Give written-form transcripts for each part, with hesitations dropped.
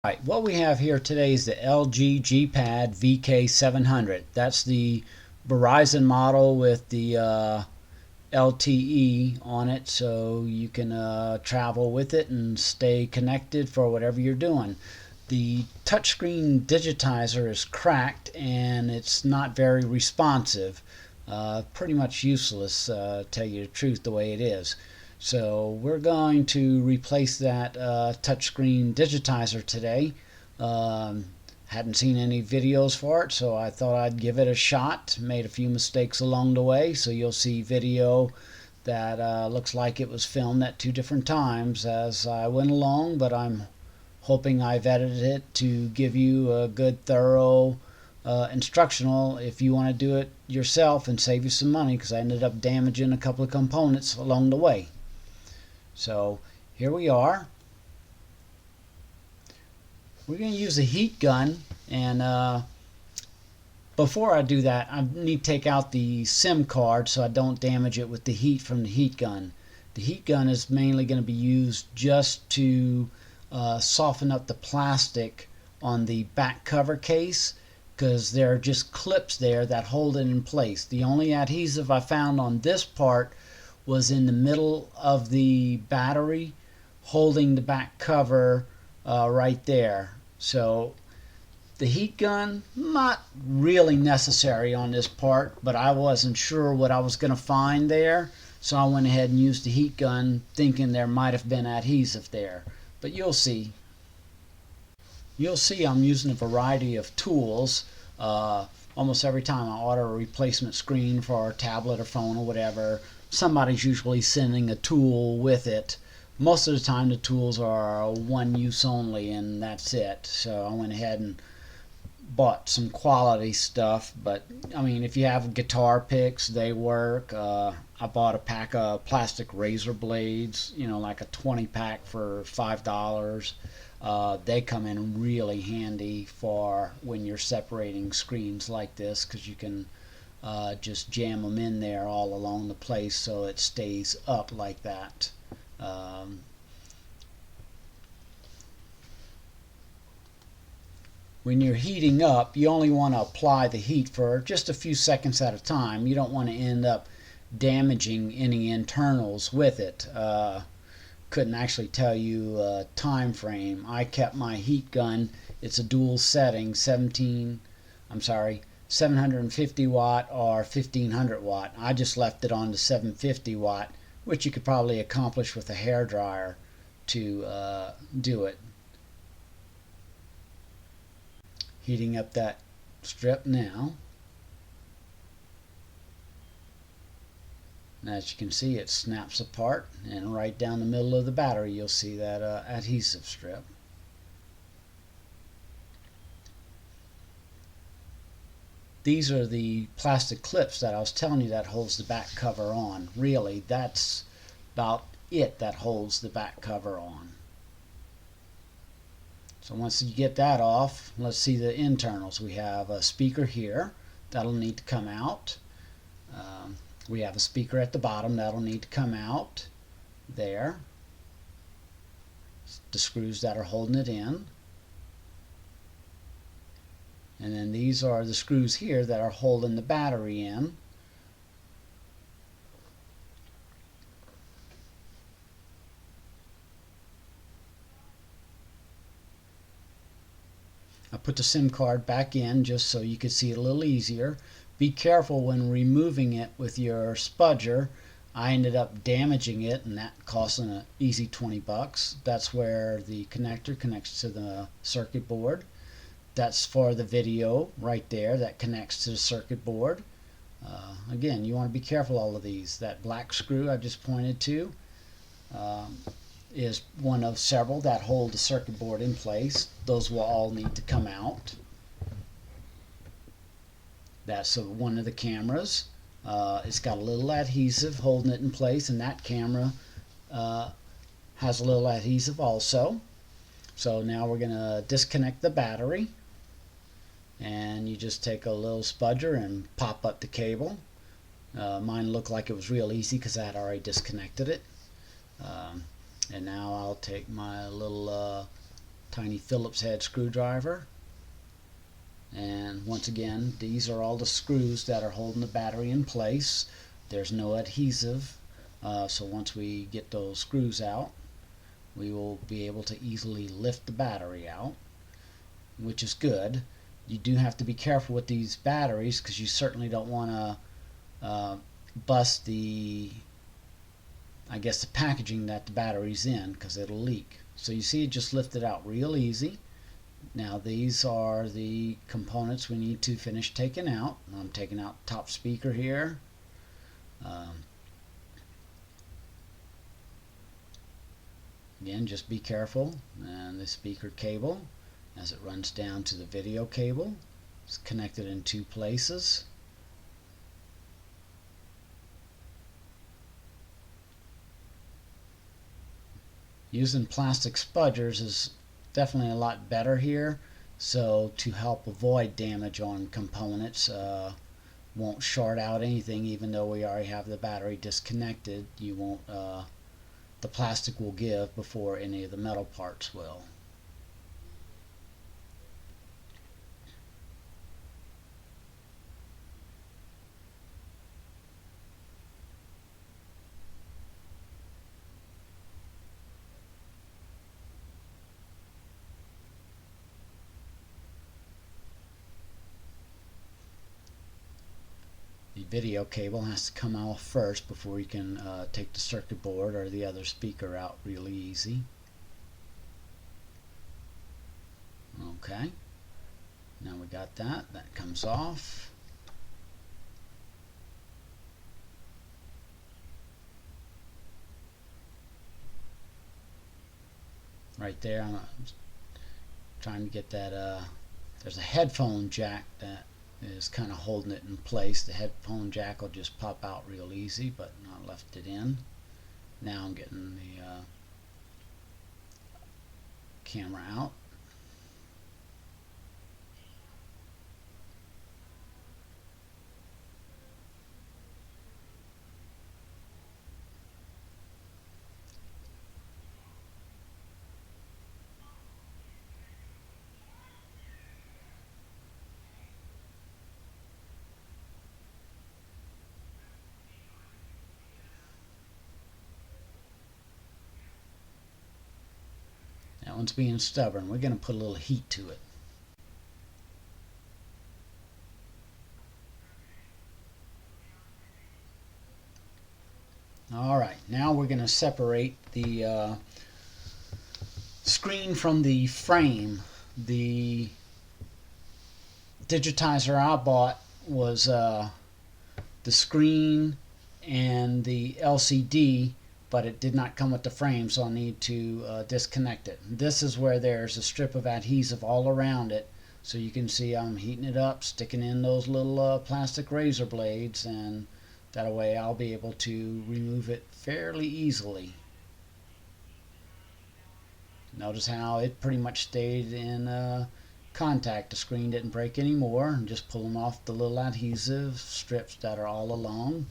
Right, what we have here today is the LG G-Pad VK700. That's the Verizon model with the LTE on it, so you can travel with it and stay connected for whatever you're doing. The touchscreen digitizer is cracked and it's not very responsive. Pretty much useless, tell you the truth, the way it is. So we're going to replace that touchscreen digitizer today. Hadn't seen any videos for it, so I thought I'd give it a shot. Made a few mistakes along the way, so you'll see video that looks like it was filmed at 2 different times as I went along, but I'm hoping I've edited it to give you a good, thorough instructional if you want to do it yourself and save you some money, because I ended up damaging a couple of components along the way. So here we are. We're going to use a heat gun, and before I do that, I need to take out the SIM card so I don't damage it with the heat from the heat gun. The heat gun is mainly going to be used just to soften up the plastic on the back cover case, because there are just clips there that hold it in place. The only adhesive I found on this part was in the middle of the battery, holding the back cover right there. So the heat gun, not really necessary on this part, but I wasn't sure what I was going to find there, so I went ahead and used the heat gun thinking there might have been adhesive there. But you'll see. You'll see I'm using a variety of tools. Almost every time I order a replacement screen for a tablet or phone or whatever, somebody's usually sending a tool with it. Most of the time the tools are one use only and that's it. So I went ahead and bought some quality stuff. But I mean, if you have guitar picks, they work. I bought a pack of plastic razor blades, you know, like a 20 pack for $5. They come in really handy for when you're separating screens like this, because you can just jam them in there all along the place so it stays up like that. When you're heating up, you only want to apply the heat for just a few seconds at a time. You don't want to end up damaging any internals with it. Couldn't actually tell you a time frame. I kept my heat gun, it's a dual setting, 750 watt or 1500 watt. I just left it on the 750 watt, which you could probably accomplish with a hairdryer to do it. Heating up that strip now. And as you can see, it snaps apart, and right down the middle of the battery you'll see that adhesive strip. These are the plastic clips that I was telling you that holds the back cover on. Really, that's about it that holds the back cover on. So once you get that off, let's see the internals. We have a speaker here that'll need to come out. We have a speaker at the bottom that'll need to come out there. The screws that are holding it in. And then these are the screws here that are holding the battery in. I put the SIM card back in just so you could see it a little easier. Be careful when removing it with your spudger. I ended up damaging it, and that cost an easy 20 bucks. That's where the connector connects to the circuit board. That's for the video right there that connects to the circuit board. Again, you want to be careful all of these. That black screw I just pointed to is one of several that hold the circuit board in place. Those will all need to come out. That's one of the cameras. It's got a little adhesive holding it in place, and that camera has a little adhesive also. So now we're going to disconnect the battery, and you just take a little spudger and pop up the cable. Mine looked like it was real easy because I had already disconnected it. And now I'll take my little tiny Phillips head screwdriver. And once again, these are all the screws that are holding the battery in place. There's no adhesive, so once we get those screws out, we will be able to easily lift the battery out, which is good. You do have to be careful with these batteries because you certainly don't want to bust the packaging that the battery's in, because it'll leak. So you see it just lifted out real easy. Now these are the components we need to finish taking out. I'm taking out the top speaker here. Again, just be careful. And the speaker cable, as it runs down to the video cable, it's connected in two places. Using plastic spudgers is definitely a lot better here, so to help avoid damage on components, won't short out anything. Even though we already have the battery disconnected, you won't the plastic will give before any of the metal parts will. The video cable has to come off first before you can take the circuit board or the other speaker out really easy. Okay, now we got that. That comes off. Right there, I'm trying to get that. There's a headphone jack that is kind of holding it in place. The headphone jack will just pop out real easy, but not left it in. Now I'm getting the camera out. That one's being stubborn. We're going to put a little heat to it. Alright, now we're going to separate the screen from the frame. The digitizer I bought was the screen and the LCD, but it did not come with the frame, so I'll need to disconnect it. This is where there's a strip of adhesive all around it, so you can see I'm heating it up, sticking in those little plastic razor blades, and that way I'll be able to remove it fairly easily. Notice how it pretty much stayed in contact. The screen didn't break anymore. I'm just pulling off the little adhesive strips that are all along.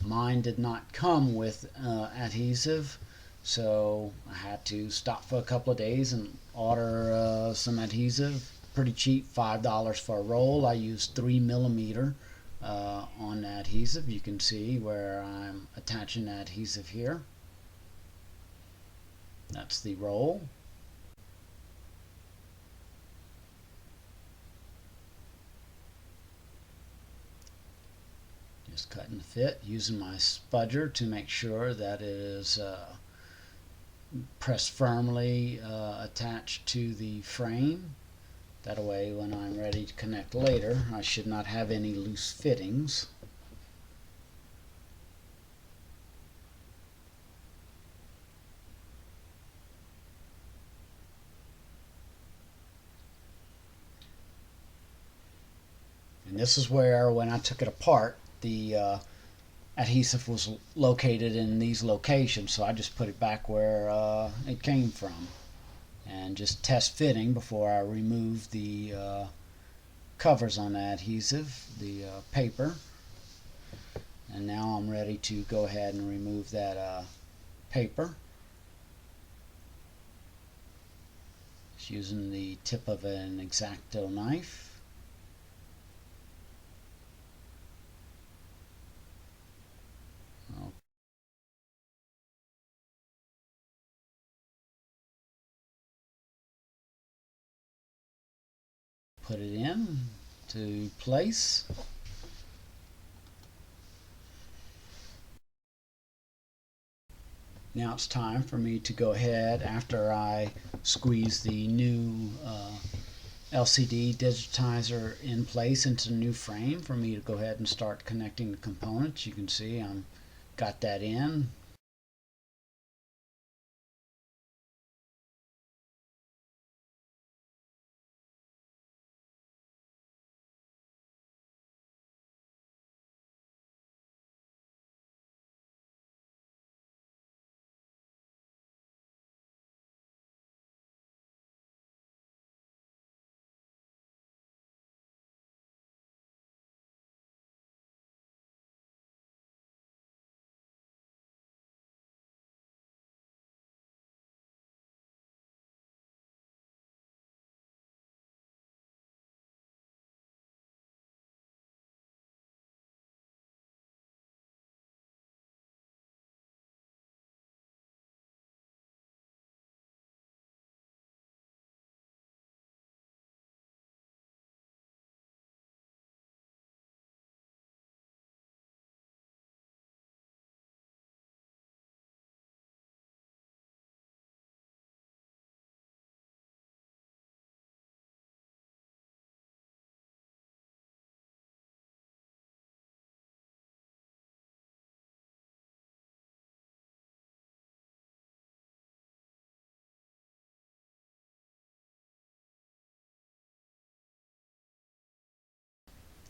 Mine did not come with adhesive, so I had to stop for a couple of days and order some adhesive. Pretty cheap, $5 for a roll. I used 3mm on the adhesive. You can see where I'm attaching the adhesive here. That's the roll. Just cutting the fit, using my spudger to make sure that it is pressed firmly attached to the frame. That way when I'm ready to connect later, I should not have any loose fittings. And this is where, when I took it apart, the adhesive was located in these locations, so I just put it back where it came from and just test fitting before I remove the covers on the adhesive, the paper. And now I'm ready to go ahead and remove that paper. It's using the tip of an X-Acto knife. I'll put it in to place. Now it's time for me to go ahead, after I squeeze the new LCD digitizer in place into the new frame, for me to go ahead and start connecting the components. You can see I'm got that in.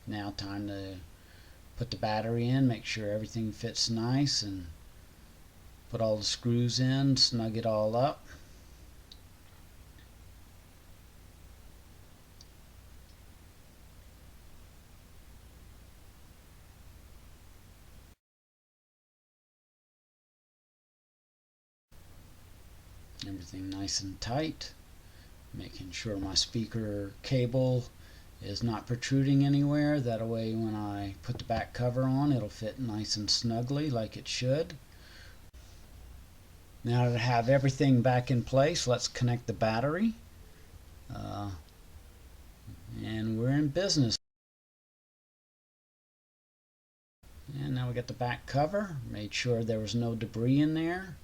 Now time to put the battery in, make sure everything fits nice, and put all the screws in, snug it all up. Everything nice and tight, making sure my speaker cable is not protruding anywhere. That way when I put the back cover on, it'll fit nice and snugly like it should. Now that I have everything back in place, let's connect the battery. And we're in business. And now we got the back cover. Made sure there was no debris in there.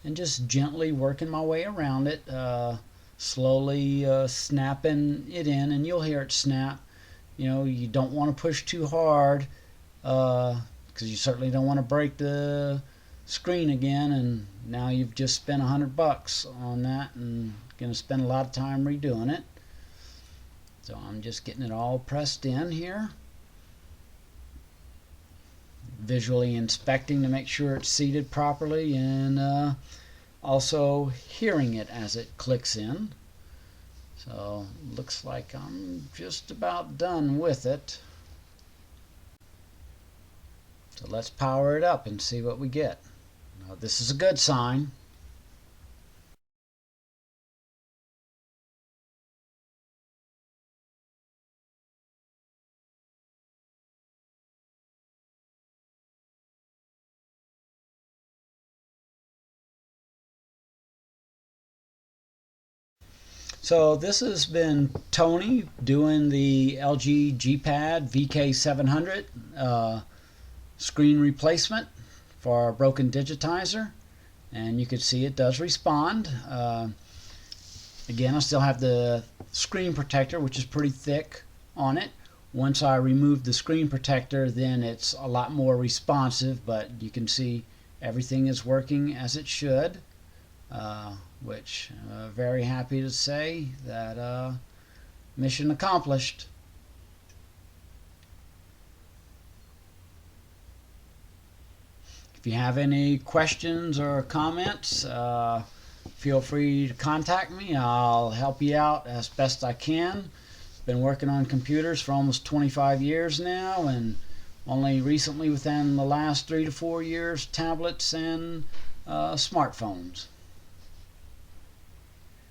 And just gently working my way around it, slowly snapping it in, and you'll hear it snap. You know, you don't want to push too hard, because you certainly don't want to break the screen again, and now you've just spent $100 on that and going to spend a lot of time redoing it. So I'm just getting it all pressed in here, visually inspecting to make sure it's seated properly, and also hearing it as it clicks in. So looks like I'm just about done with it. So let's power it up and see what we get. Now, this is a good sign. So this has been Tony doing the LG G-Pad VK700 screen replacement for our broken digitizer, and you can see it does respond. Again, I still have the screen protector, which is pretty thick on it. Once I remove the screen protector, then it's a lot more responsive, but you can see everything is working as it should. Which very happy to say that mission accomplished. If you have any questions or comments, feel free to contact me. I'll help you out as best I can. Been working on computers for almost 25 years now, and only recently, within the last 3 to 4 years, tablets and smartphones.